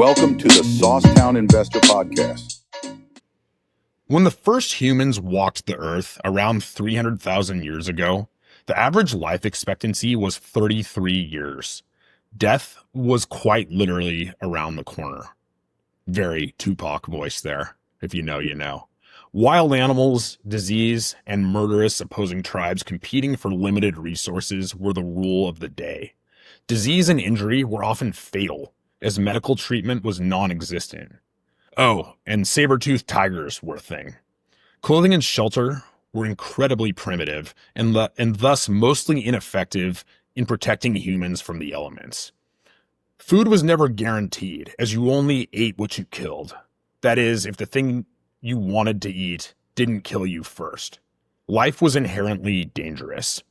Welcome to the Saucetown Investor Podcast. When the first humans walked the earth around 300,000 years ago, the average life expectancy was 33 years. Death was quite literally around the corner. Very Tupac voice there. If you know, you know. Wild animals, disease, and murderous opposing tribes competing for limited resources were the rule of the day. Disease and injury were often fatal, as medical treatment was non-existent. Oh, and saber-toothed tigers were a thing. Clothing and shelter were incredibly primitive and thus mostly ineffective in protecting humans from the elements. Food was never guaranteed, as you only ate what you killed. That is, if the thing you wanted to eat didn't kill you first. Life was inherently dangerous.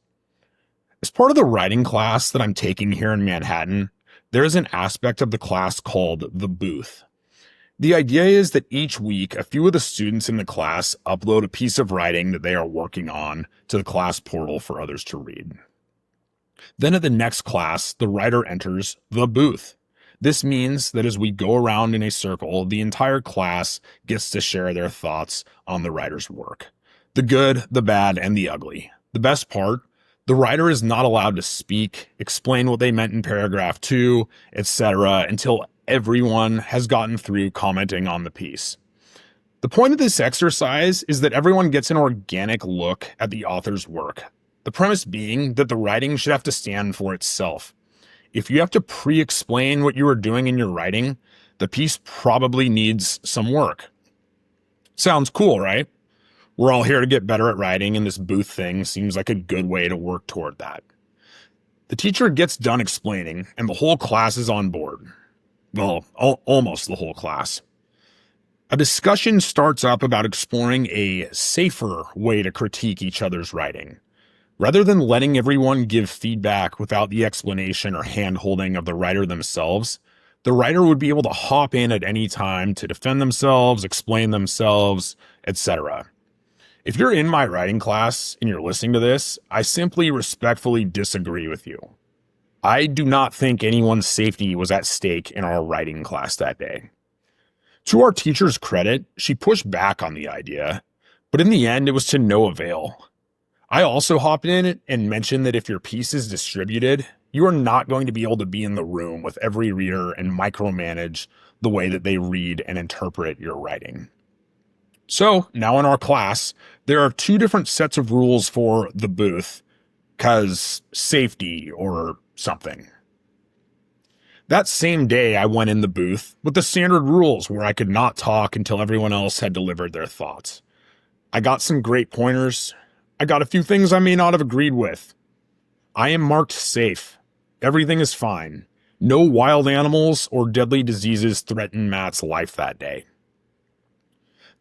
As part of the writing class that I'm taking here in Manhattan, there is an aspect of the class called the booth. The idea is that each week, a few of the students in the class upload a piece of writing that they are working on to the class portal for others to read. Then at the next class, the writer enters the booth. This means that as we go around in a circle, the entire class gets to share their thoughts on the writer's work. The good, the bad, and the ugly. The best part, the writer is not allowed to speak, explain what they meant in paragraph 2, etc., until everyone has gotten through commenting on the piece. The point of this exercise is that everyone gets an organic look at the author's work. The premise being that the writing should have to stand for itself. If you have to pre-explain what you are doing in your writing, the piece probably needs some work. Sounds cool, right? We're all here to get better at writing, and this booth thing seems like a good way to work toward that. The teacher gets done explaining, and the whole class is on board. Well, almost the whole class. A discussion starts up about exploring a safer way to critique each other's writing. Rather than letting everyone give feedback without the explanation or hand-holding of the writer themselves, the writer would be able to hop in at any time to defend themselves, explain themselves, etc. If you're in my writing class and you're listening to this, I simply respectfully disagree with you. I do not think anyone's safety was at stake in our writing class that day. To our teacher's credit, she pushed back on the idea, but in the end, it was to no avail. I also hopped in and mentioned that if your piece is distributed, you are not going to be able to be in the room with every reader and micromanage the way that they read and interpret your writing. So now in our class, there are two different sets of rules for the booth, because safety or something. That same day, I went in the booth with the standard rules where I could not talk until everyone else had delivered their thoughts. I got some great pointers. I got a few things I may not have agreed with. I am marked safe. Everything is fine. No wild animals or deadly diseases threaten Matt's life that day.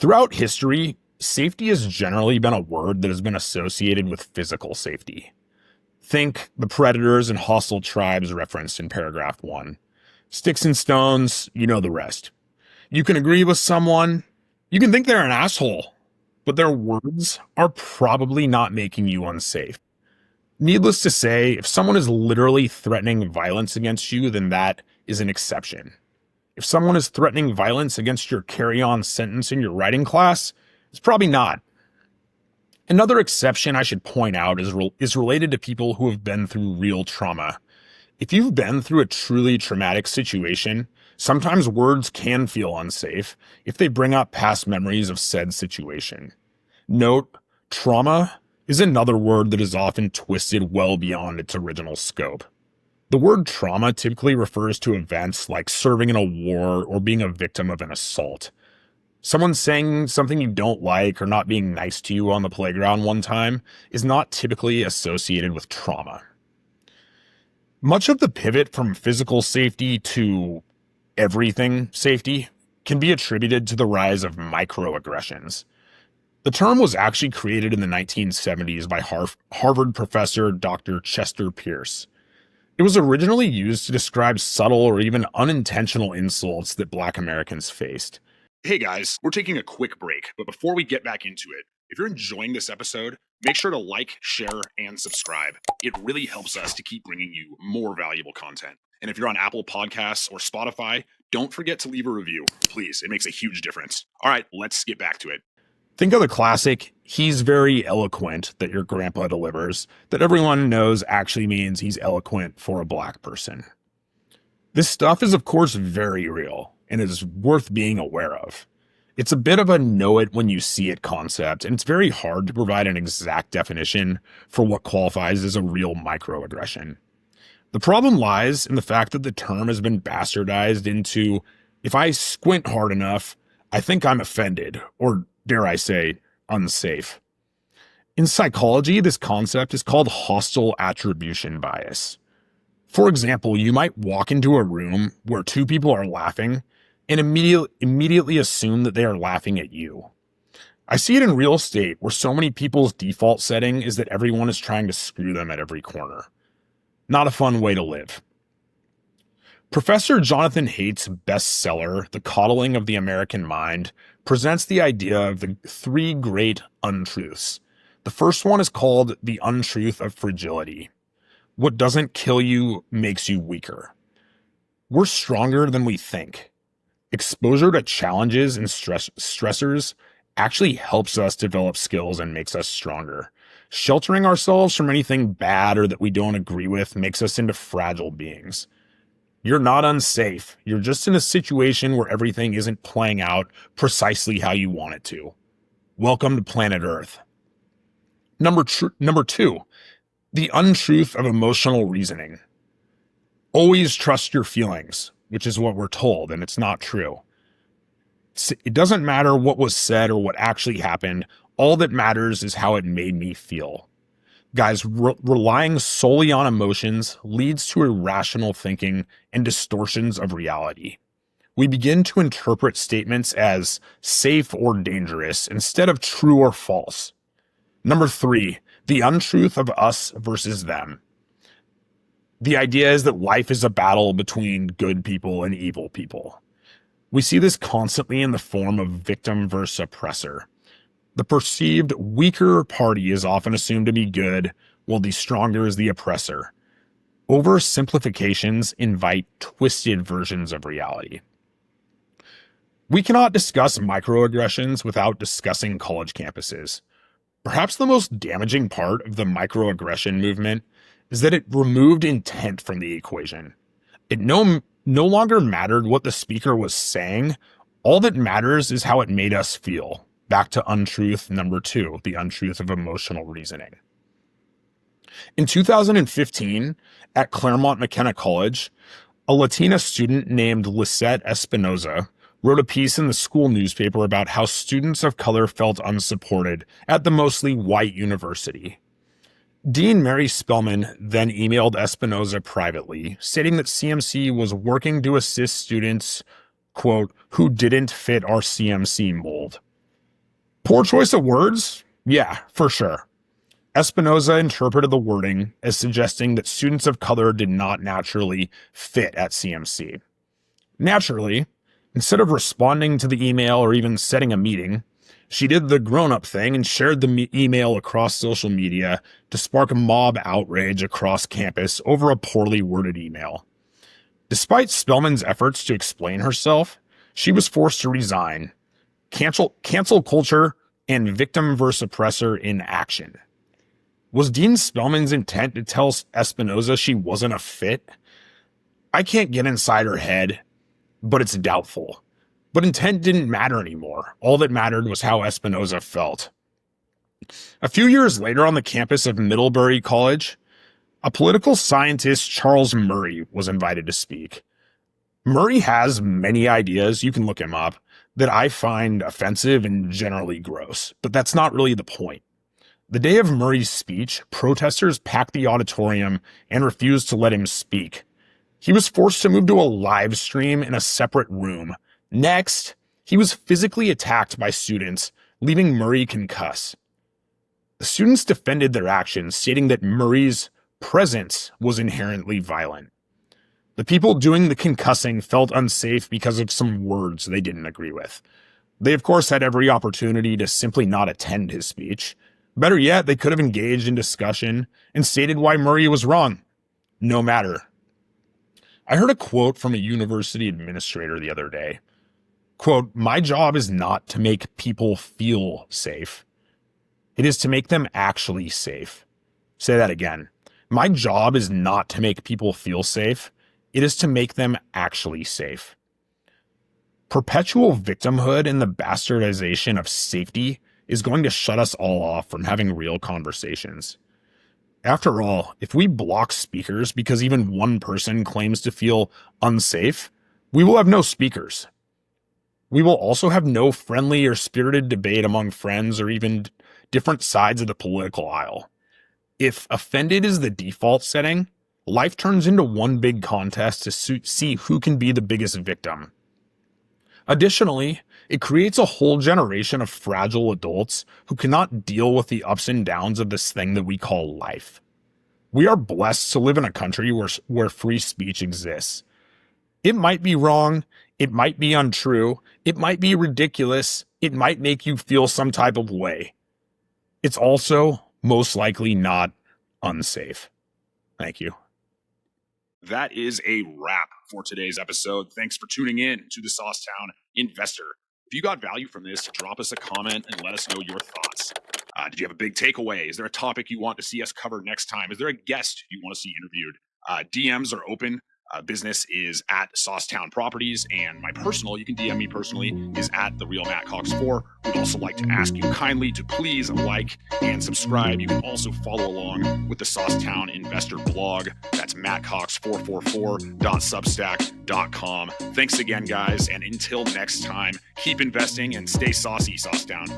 Throughout history, safety has generally been a word that has been associated with physical safety. Think the predators and hostile tribes referenced in paragraph 1. Sticks and stones, you know the rest. You can agree with someone, you can think they're an asshole, but their words are probably not making you unsafe. Needless to say, if someone is literally threatening violence against you, then that is an exception. If someone is threatening violence against your carry-on sentence in your writing class, it's probably not. Another exception I should point out is related to people who have been through real trauma. If you've been through a truly traumatic situation, sometimes words can feel unsafe if they bring up past memories of said situation. Note, trauma is another word that is often twisted well beyond its original scope. The word trauma typically refers to events like serving in a war or being a victim of an assault. Someone saying something you don't like or not being nice to you on the playground one time is not typically associated with trauma. Much of the pivot from physical safety to everything safety can be attributed to the rise of microaggressions. The term was actually created in the 1970s by Harvard professor Dr. Chester Pierce. It was originally used to describe subtle or even unintentional insults that Black Americans faced. Hey guys, we're taking a quick break, but before we get back into it, if you're enjoying this episode, make sure to like, share, and subscribe. It really helps us to keep bringing you more valuable content. And if you're on Apple Podcasts or Spotify, don't forget to leave a review. Please, it makes a huge difference. All right, let's get back to it. Think of the classic, he's very eloquent, that your grandpa delivers, that everyone knows actually means he's eloquent for a black person. This stuff is, of course, very real and is worth being aware of. It's a bit of a know it when you see it concept, and it's very hard to provide an exact definition for what qualifies as a real microaggression. The problem lies in the fact that the term has been bastardized into, if I squint hard enough, I think I'm offended, or dare I say, unsafe. In psychology, this concept is called hostile attribution bias. For example, you might walk into a room where two people are laughing and immediately assume that they are laughing at you. I see it in real estate where so many people's default setting is that everyone is trying to screw them at every corner. Not a fun way to live. Professor Jonathan Haidt's bestseller, The Coddling of the American Mind, presents the idea of the three great untruths. The first one is called the untruth of fragility. What doesn't kill you makes you weaker. We're stronger than we think. Exposure to challenges and stressors actually helps us develop skills and makes us stronger. Sheltering ourselves from anything bad or that we don't agree with makes us into fragile beings. You're not unsafe. You're just in a situation where everything isn't playing out precisely how you want it to. Welcome to planet Earth. Number two, the untruth of emotional reasoning. Always trust your feelings, which is what we're told, and it's not true. It doesn't matter what was said or what actually happened. All that matters is how it made me feel. Guys, relying solely on emotions leads to irrational thinking and distortions of reality. We begin to interpret statements as safe or dangerous instead of true or false. Number three, the untruth of us versus them. The idea is that life is a battle between good people and evil people. We see this constantly in the form of victim versus oppressor. The perceived weaker party is often assumed to be good, while the stronger is the oppressor. Oversimplifications invite twisted versions of reality. We cannot discuss microaggressions without discussing college campuses. Perhaps the most damaging part of the microaggression movement is that it removed intent from the equation. It no longer mattered what the speaker was saying. All that matters is how it made us feel. Back to untruth number two, the untruth of emotional reasoning. In 2015, at Claremont McKenna College, a Latina student named Lisette Espinoza wrote a piece in the school newspaper about how students of color felt unsupported at the mostly white university. Dean Mary Spellman then emailed Espinoza privately, stating that CMC was working to assist students, quote, who didn't fit our CMC mold. Poor choice of words? Yeah, for sure. Espinoza interpreted the wording as suggesting that students of color did not naturally fit at CMC. Naturally, instead of responding to the email or even setting a meeting, she did the grown-up thing and shared the email across social media to spark mob outrage across campus over a poorly worded email. Despite Spellman's efforts to explain herself, she was forced to resign. Cancel culture and victim versus oppressor in action. Was Dean Spellman's intent to tell Espinoza she wasn't a fit? I can't get inside her head, but it's doubtful. But intent didn't matter anymore. All that mattered was how Espinoza felt. A few years later on the campus of Middlebury College, a political scientist, Charles Murray, was invited to speak. Murray has many ideas, you can look him up, that I find offensive and generally gross, but that's not really the point. The day of Murray's speech, protesters packed the auditorium and refused to let him speak. He was forced to move to a live stream in a separate room. Next, he was physically attacked by students, leaving Murray concussed. The students defended their actions, stating that Murray's presence was inherently violent. The people doing the concussing felt unsafe because of some words they didn't agree with. They, of course, had every opportunity to simply not attend his speech. Better yet, they could have engaged in discussion and stated why Murray was wrong. No matter. I heard a quote from a university administrator the other day. Quote, "My job is not to make people feel safe. It is to make them actually safe." Say that again. My job is not to make people feel safe. It is to make them actually safe. Perpetual victimhood and the bastardization of safety is going to shut us all off from having real conversations. After all, if we block speakers because even one person claims to feel unsafe, we will have no speakers. We will also have no friendly or spirited debate among friends or even different sides of the political aisle. If offended is the default setting, life turns into one big contest to see who can be the biggest victim. Additionally, it creates a whole generation of fragile adults who cannot deal with the ups and downs of this thing that we call life. We are blessed to live in a country where free speech exists. It might be wrong, it might be untrue, it might be ridiculous, it might make you feel some type of way. It's also most likely not unsafe. Thank you. That is a wrap for today's episode. Thanks for tuning in to the Saucetown Investor. If you got value from this, drop us a comment and let us know your thoughts. Did you have a big takeaway? Is there a topic you want to see us cover next time? Is there a guest you want to see interviewed? DMs are open. Business is at Saucetown Properties, and my personal, you can DM me personally, is at The Real Matt Cox 4. We'd also like to ask you kindly to please like and subscribe. You can also follow along with the Saucetown Investor blog. That's mattcox444.substack.com. Thanks again, guys, and until next time, keep investing and stay saucy, Saucetown.